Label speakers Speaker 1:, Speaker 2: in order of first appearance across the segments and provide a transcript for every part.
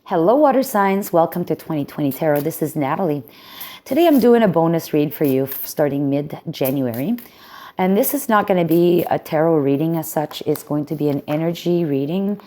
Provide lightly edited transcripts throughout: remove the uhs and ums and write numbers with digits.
Speaker 1: Hello, water signs. Welcome to 2020 Tarot. This is Natalie. Today I'm doing a bonus read for you starting mid-January. And this is not going to be a tarot reading as such. It's going to be an energy reading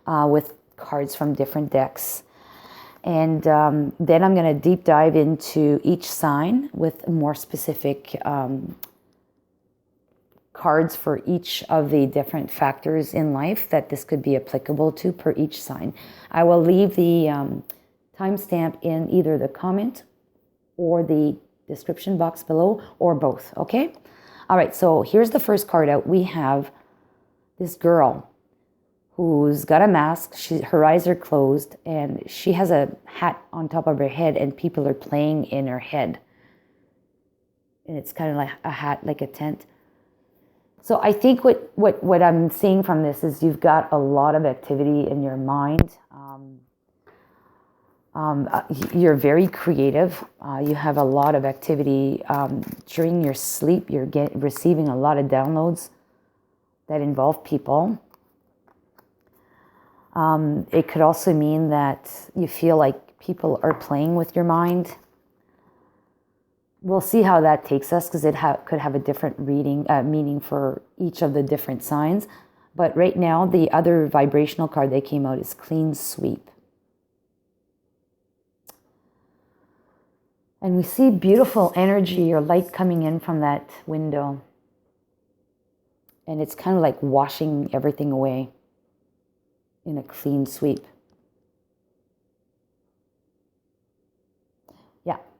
Speaker 1: with cards from different decks. And then I'm going to deep dive into each sign with more specific cards for each of the different factors in life that this could be applicable to per each sign. I will leave the timestamp in either the comment or the description box below, or both, okay? All right, so here's the first card out. We have this girl who's got a mask. Her eyes are closed, and she has a hat on top of her head, and people are playing in her head. And it's kind of like a hat, like a tent. So I think what I'm seeing from this is you've got a lot of activity in your mind. You're very creative. You have a lot of activity during your sleep. You're receiving a lot of downloads that involve people. It could also mean that you feel like people are playing with your mind. We'll see how that takes us, because it could have a different meaning for each of the different signs. But right now, the other vibrational card that came out is Clean Sweep. And we see beautiful energy or light coming in from that window. And it's kind of like washing everything away in a clean sweep.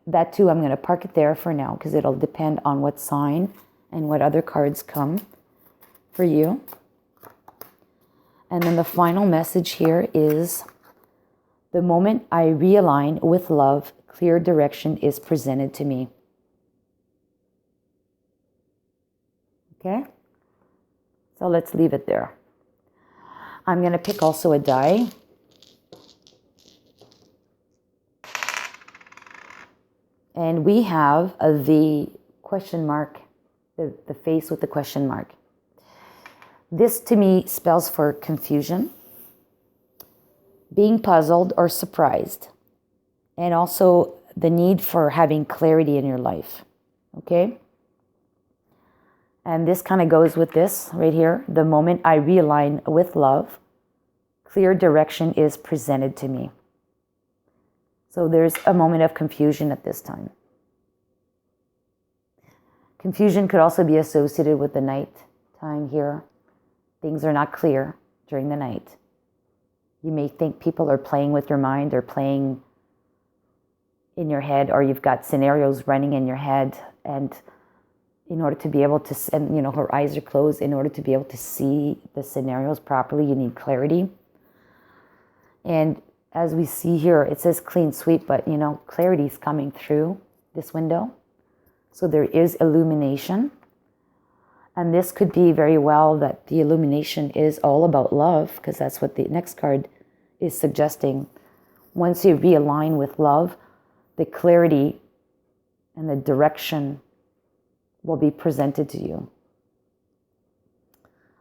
Speaker 1: That too, I'm going to park it there for now, because it'll depend on what sign and what other cards come for you. And then the final message here is, the moment I realign with love, clear direction is presented to me. Okay? So let's leave it there. I'm going to pick also a die. And we have the question mark, the face with the question mark. This to me spells for confusion, being puzzled or surprised, and also the need for having clarity in your life, okay? And this kind of goes with this right here. The moment I realign with love, clear direction is presented to me. So there's a moment of confusion at this time. Confusion could also be associated with the night time here. Things are not clear during the night. You may think people are playing with your mind or playing in your head, or you've got scenarios running in your head. And in order to be able to, and her eyes are closed, in order to be able to see the scenarios properly, you need clarity. And as we see here, it says clean sweep, but clarity is coming through this window. So there is illumination. And this could be very well that the illumination is all about love, because that's what the next card is suggesting. Once you realign with love, the clarity and the direction will be presented to you.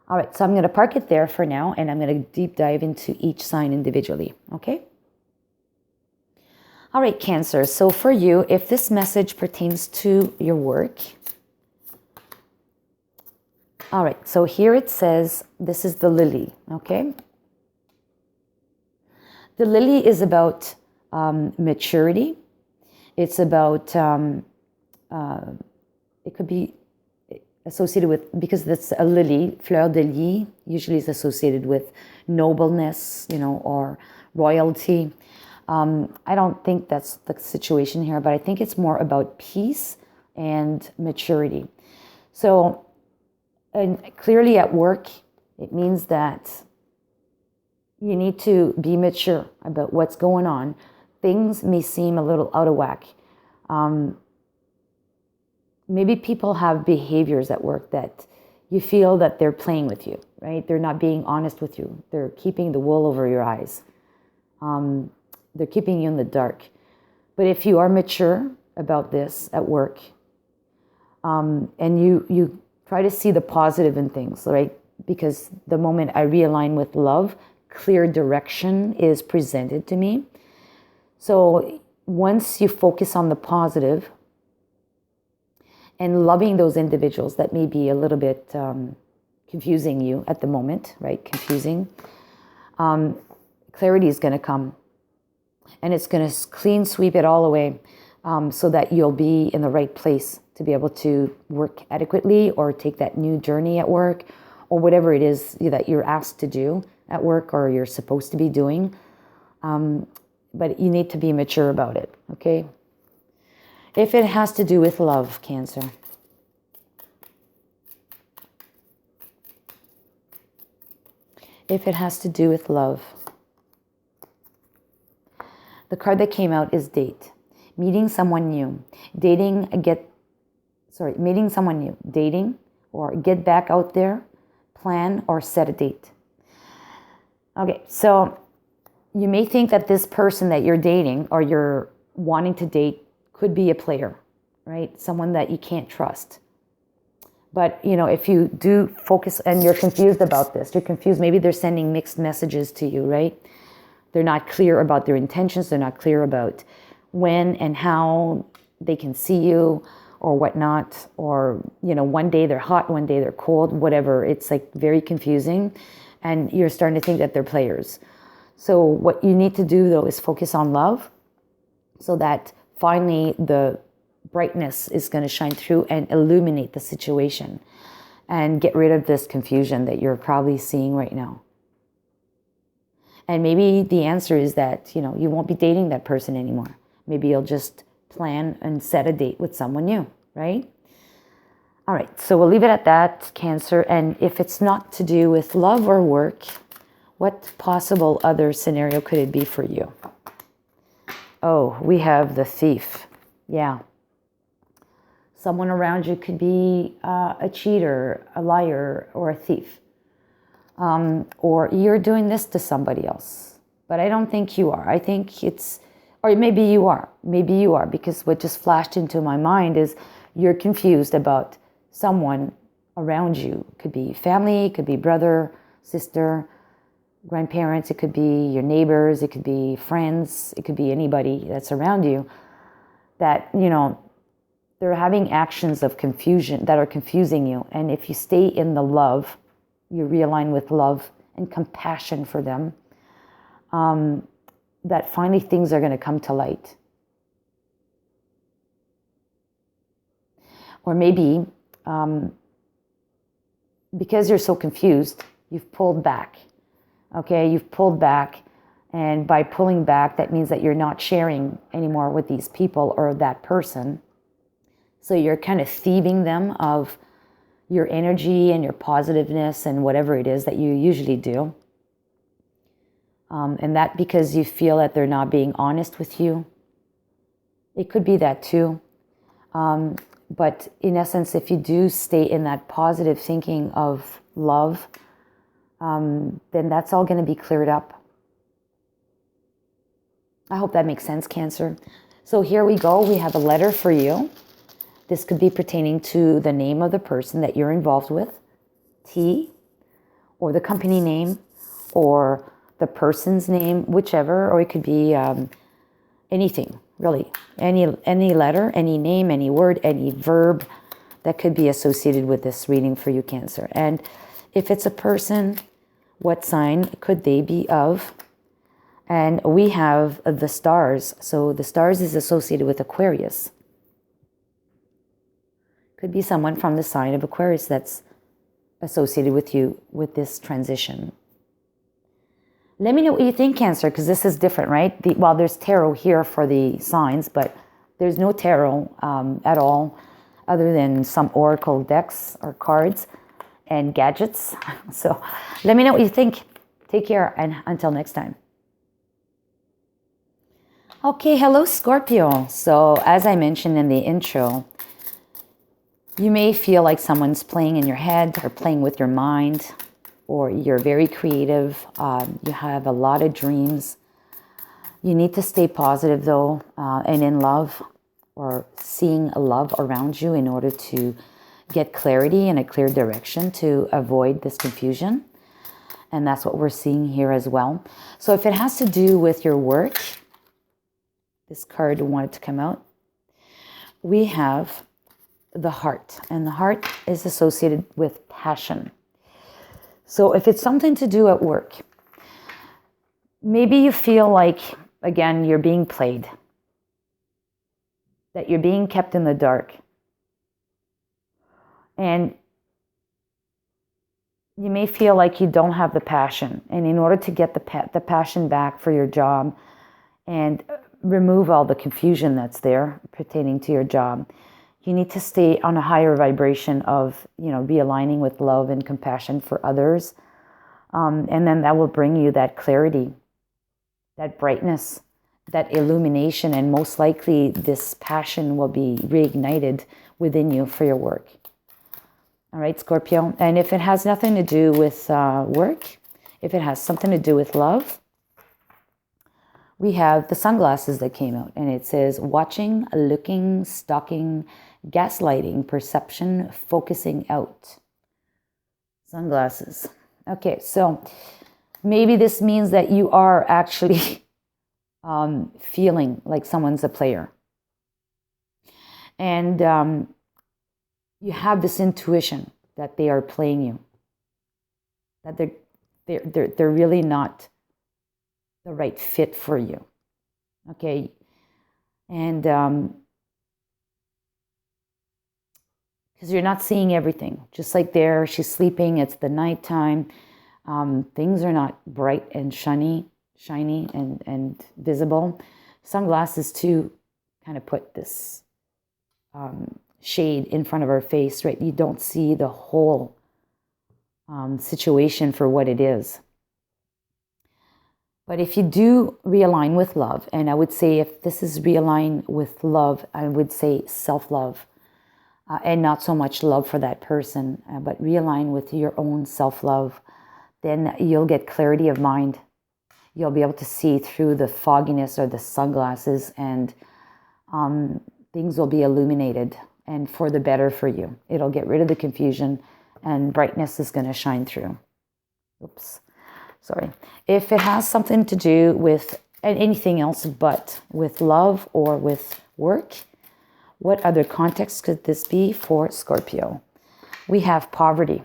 Speaker 1: All right, so I'm going to park it there for now, and I'm going to deep dive into each sign individually, okay? All right, Cancer. So for you, if this message pertains to your work, all right, so here it says, this is the lily, okay? The lily is about maturity. It's about, it could be associated with, because that's a lily, fleur de lis, usually is associated with nobleness, or royalty. I don't think that's the situation here, but I think it's more about peace and maturity. So, and clearly at work, it means that you need to be mature about what's going on. Things may seem a little out of whack. Maybe people have behaviors at work that you feel that they're playing with you, right? They're not being honest with you. They're keeping the wool over your eyes. They're keeping you in the dark. But if you are mature about this at work, and you try to see the positive in things, right? Because the moment I realign with love, clear direction is presented to me. So once you focus on the positive and loving those individuals that may be a little bit confusing you at the moment, right? Confusing. Clarity is going to come. And it's going to clean sweep it all away so that you'll be in the right place to be able to work adequately or take that new journey at work or whatever it is that you're asked to do at work or you're supposed to be doing. But you need to be mature about it, okay? If it has to do with love, Cancer. If it has to do with love. The card that came out is date. Meeting someone new. Meeting someone new. Dating or get back out there. Plan or set a date. Okay, so you may think that this person that you're dating or you're wanting to date could be a player, right? Someone that you can't trust. But, if you do focus and you're confused about this, you're confused, maybe they're sending mixed messages to you, right? They're not clear about their intentions. They're not clear about when and how they can see you or whatnot. Or, one day they're hot, one day they're cold, whatever. It's like very confusing. And you're starting to think that they're players. So what you need to do, though, is focus on love so that finally the brightness is going to shine through and illuminate the situation and get rid of this confusion that you're probably seeing right now. And maybe the answer is that, you won't be dating that person anymore. Maybe you'll just plan and set a date with someone new, right? All right, so we'll leave it at that, Cancer. And if it's not to do with love or work, what possible other scenario could it be for you? Oh, we have the Thief. Yeah. Someone around you could be a cheater, a liar, or a thief. Or you're doing this to somebody else. But I don't think you are. I think it's, or maybe you are. Maybe you are, because what just flashed into my mind is you're confused about someone around you. It could be family, it could be brother, sister, grandparents, it could be your neighbors, it could be friends, it could be anybody that's around you that, they're having actions of confusion that are confusing you. And if you stay in the love, you realign with love and compassion for them, that finally things are going to come to light. Or maybe because you're so confused, you've pulled back. Okay, you've pulled back. And by pulling back, that means that you're not sharing anymore with these people or that person. So you're kind of thieving them of your energy and your positiveness and whatever it is that you usually do. And that because you feel that they're not being honest with you. It could be that too. But in essence, if you do stay in that positive thinking of love, then that's all going to be cleared up. I hope that makes sense, Cancer. So here we go. We have a letter for you. This could be pertaining to the name of the person that you're involved with, T, or the company name, or the person's name, whichever, or it could be anything, really. Any letter, any name, any word, any verb that could be associated with this reading for you, Cancer. And if it's a person, what sign could they be of? And we have the stars. So the stars is associated with Aquarius. Could be someone from the sign of Aquarius that's associated with you with this transition. Let me know what you think, Cancer, because this is different, right? There's tarot here for the signs, but there's no tarot at all other than some oracle decks or cards and gadgets. So let me know what you think. Take care, and until next time. Okay, hello, Scorpio. So as I mentioned in the intro, you may feel like someone's playing in your head or playing with your mind, or you're very creative. You have a lot of dreams. You need to stay positive, though, and in love, or seeing love around you in order to get clarity and a clear direction to avoid this confusion. And that's what we're seeing here as well. So if it has to do with your work, this card wanted to come out. We have the heart, and the heart is associated with passion. So if it's something to do at work, maybe you feel like, again, you're being played, that you're being kept in the dark. And you may feel like you don't have the passion. And in order to get the passion back for your job and remove all the confusion that's there pertaining to your job, you need to stay on a higher vibration of, realigning with love and compassion for others. And then that will bring you that clarity, that brightness, that illumination, and most likely this passion will be reignited within you for your work. All right, Scorpio. And if it has nothing to do with work, if it has something to do with love, we have the sunglasses that came out, and it says watching, looking, stalking, gaslighting, perception, focusing out. Sunglasses. Okay, so maybe this means that you are actually feeling like someone's a player. And you have this intuition that they are playing you, that they're really not the right fit for you. Okay, and because you're not seeing everything, just like there, she's sleeping. It's the nighttime. Things are not bright and shiny and visible. Sunglasses too kind of put this shade in front of our face, right? You don't see the whole situation for what it is. But if you do realign with love, and I would say if this is realign with love, I would say self-love, and not so much love for that person, but realign with your own self-love, then you'll get clarity of mind. You'll be able to see through the fogginess or the sunglasses, and things will be illuminated and for the better for you. It'll get rid of the confusion, and brightness is going to shine through. Oops. Sorry. If it has something to do with anything else but with love or with work, what other context could this be for Scorpio? We have poverty.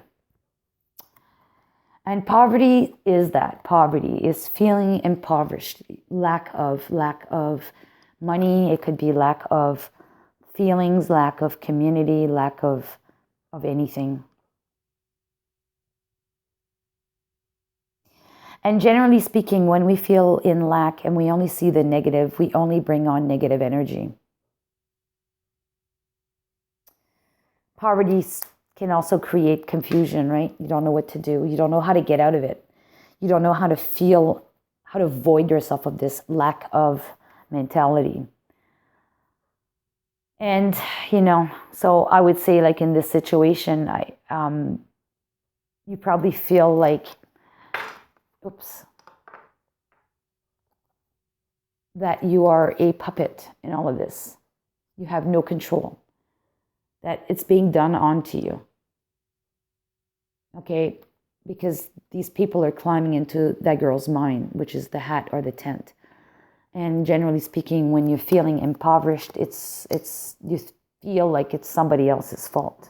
Speaker 1: And poverty is that. Poverty is feeling impoverished, lack of money. It could be lack of feelings, lack of community, lack of anything. And generally speaking, when we feel in lack and we only see the negative, we only bring on negative energy. Poverty can also create confusion, right? You don't know what to do. You don't know how to get out of it. You don't know how to feel, how to void yourself of this lack of mentality. And, so I would say, like in this situation, you probably feel like, that you are a puppet in all of this. You have no control. That it's being done onto you. Okay? Because these people are climbing into that girl's mind, which is the hat or the tent. And generally speaking, when you're feeling impoverished, it's you feel like it's somebody else's fault,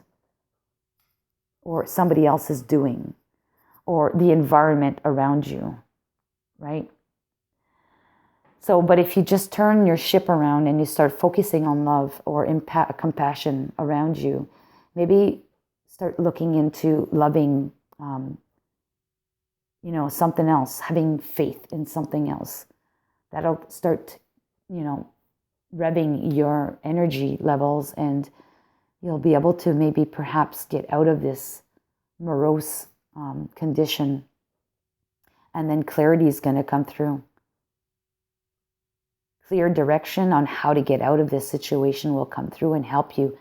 Speaker 1: or somebody else's doing, or the environment around you, right? So, but if you just turn your ship around and you start focusing on love or compassion around you, maybe start looking into loving, something else, having faith in something else. That'll start, revving your energy levels, and you'll be able to maybe perhaps get out of this morose condition, and then clarity is going to come through. Clear direction on how to get out of this situation will come through and help you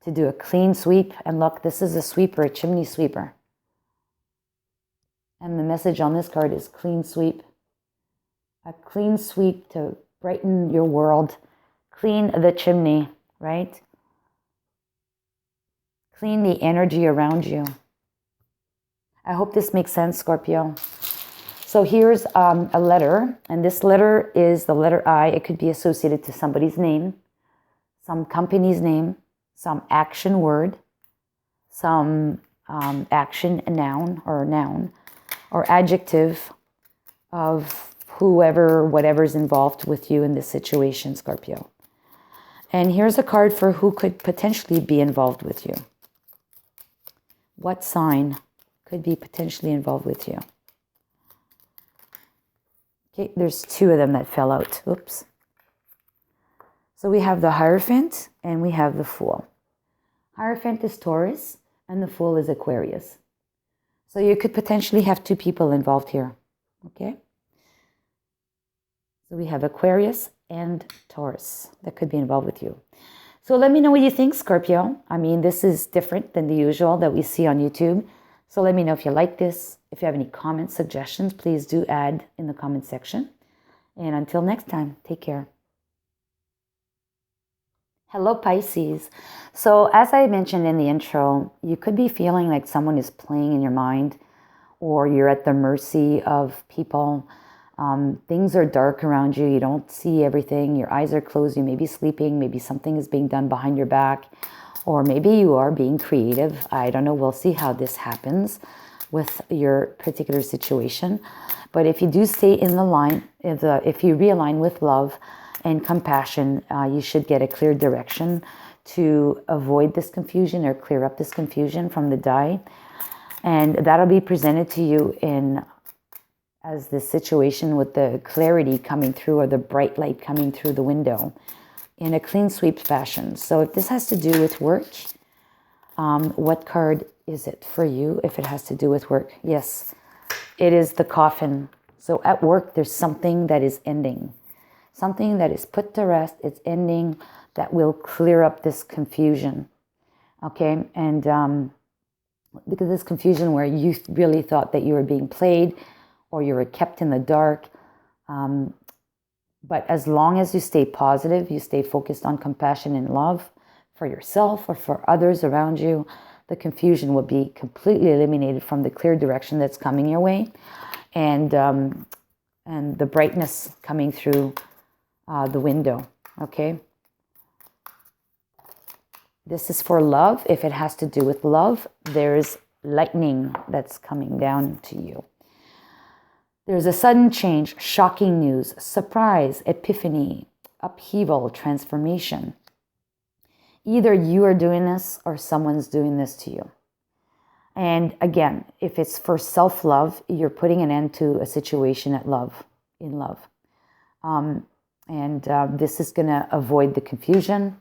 Speaker 1: to do a clean sweep. And look, this is a sweeper, a chimney sweeper. And the message on this card is clean sweep. A clean sweep to brighten your world. Clean the chimney, right? Clean the energy around you. I hope this makes sense, Scorpio. So here's a letter, and this letter is the letter I. It could be associated to somebody's name, some company's name, some action word, some action noun, or adjective of whoever, whatever's involved with you in this situation, Scorpio. And here's a card for who could potentially be involved with you. What sign could be potentially involved with you? Okay, there's two of them that fell out. Oops. So we have the Hierophant and we have the Fool. Hierophant is Taurus and the Fool is Aquarius. So you could potentially have two people involved here. Okay? So we have Aquarius and Taurus that could be involved with you. So let me know what you think, Scorpio. I mean, this is different than the usual that we see on YouTube. So let me know if you like this. If you have any comments, suggestions, please do add in the comment section. And until next time, take care. Hello, Pisces. So as I mentioned in the intro, you could be feeling like someone is playing in your mind, or you're at the mercy of people. Things are dark around you. You don't see everything. Your eyes are closed. You may be sleeping. Maybe something is being done behind your back. Or maybe you are being creative. I don't know. We'll see how this happens with your particular situation. But if you do stay in the line, if you realign with love and compassion, you should get a clear direction to avoid this confusion or clear up this confusion from the die. And that'll be presented to you as this situation with the clarity coming through, or the bright light coming through the window in a clean sweep fashion. So if this has to do with work, what card is it for you if it has to do with work? Yes, it is the Coffin. So at work, there's something that is ending. Something that is put to rest, it's ending, that will clear up this confusion. Okay, and because this confusion where you really thought that you were being played, or you were kept in the dark. But as long as you stay positive, you stay focused on compassion and love for yourself or for others around you, the confusion will be completely eliminated from the clear direction that's coming your way, and the brightness coming through the window, okay? This is for love. If it has to do with love, there's lightning that's coming down to you. There's a sudden change, shocking news, surprise, epiphany, upheaval, transformation. Either you are doing this or someone's doing this to you. And again, if it's for self-love, you're putting an end to a situation in love. This is going to avoid the confusion.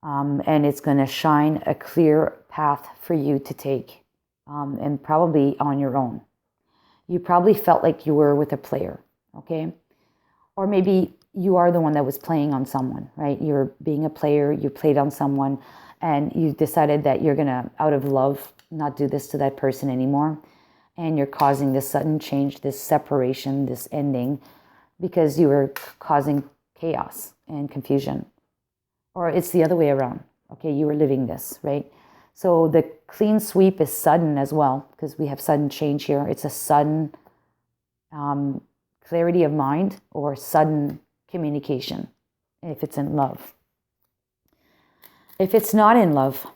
Speaker 1: And it's going to shine a clear path for you to take, and probably on your own. You probably felt like you were with a player, okay? Or maybe you are the one that was playing on someone, right? You're being a player, you played on someone, and you decided that you're going to, out of love, not do this to that person anymore. And you're causing this sudden change, this separation, this ending, because you were causing chaos and confusion. Or it's the other way around, okay? You were living this, right? So the clean sweep is sudden as well, because we have sudden change here. It's a sudden clarity of mind, or sudden communication, if it's in love. If it's not in love,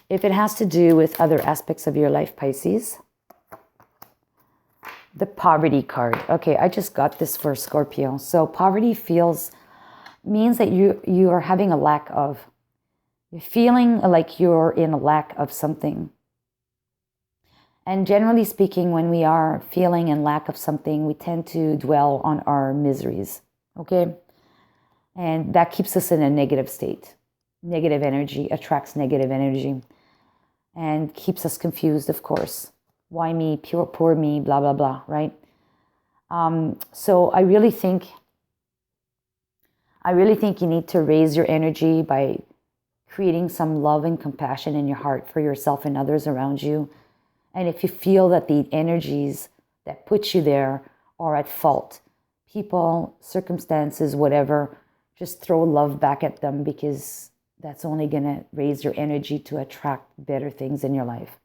Speaker 1: if it has to do with other aspects of your life, Pisces, the poverty card. Okay, I just got this for Scorpio. So poverty means that you are having a lack of. You're feeling like you're in a lack of something. And generally speaking, when we are feeling in lack of something, we tend to dwell on our miseries, okay? And that keeps us in a negative state. Negative energy attracts negative energy and keeps us confused, of course. Why me, poor me, blah, blah, blah, right? So I really think you need to raise your energy by creating some love and compassion in your heart for yourself and others around you. And if you feel that the energies that put you there are at fault, people, circumstances, whatever, just throw love back at them, because that's only going to raise your energy to attract better things in your life.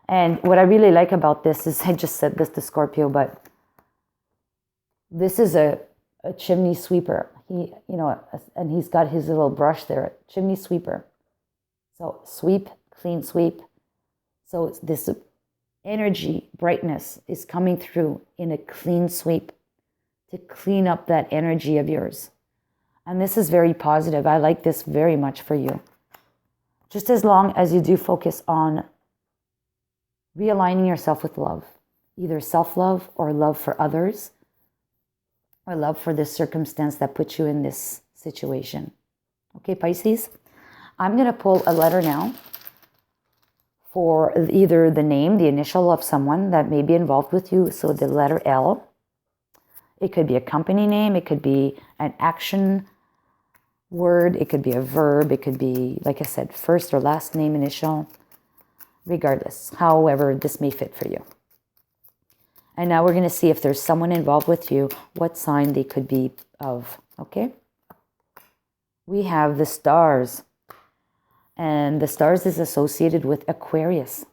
Speaker 1: And what I really like about this is, I just said this to Scorpio, but this is a chimney sweeper. He, you know, and he's got his little brush there, chimney sweeper. So sweep, clean sweep. So this energy, brightness is coming through in a clean sweep to clean up that energy of yours. And this is very positive. I like this very much for you. Just as long as you do focus on realigning yourself with love, either self-love or love for others, or love for this circumstance that put you in this situation. Okay, Pisces? I'm going to pull a letter now for either the name, the initial of someone that may be involved with you. So the letter L. It could be a company name. It could be an action word. It could be a verb. It could be, like I said, first or last name, initial. Regardless, however this may fit for you. And now we're going to see if there's someone involved with you, what sign they could be of, okay? We have the stars. And the stars is associated with Aquarius.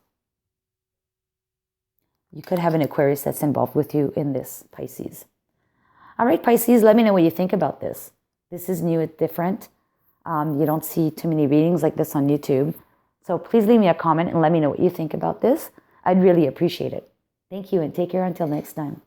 Speaker 1: You could have an Aquarius that's involved with you in this, Pisces. All right, Pisces, let me know what you think about this. This is new, it's different. You don't see too many readings like this on YouTube. So please leave me a comment and let me know what you think about this. I'd really appreciate it. Thank you and take care until next time.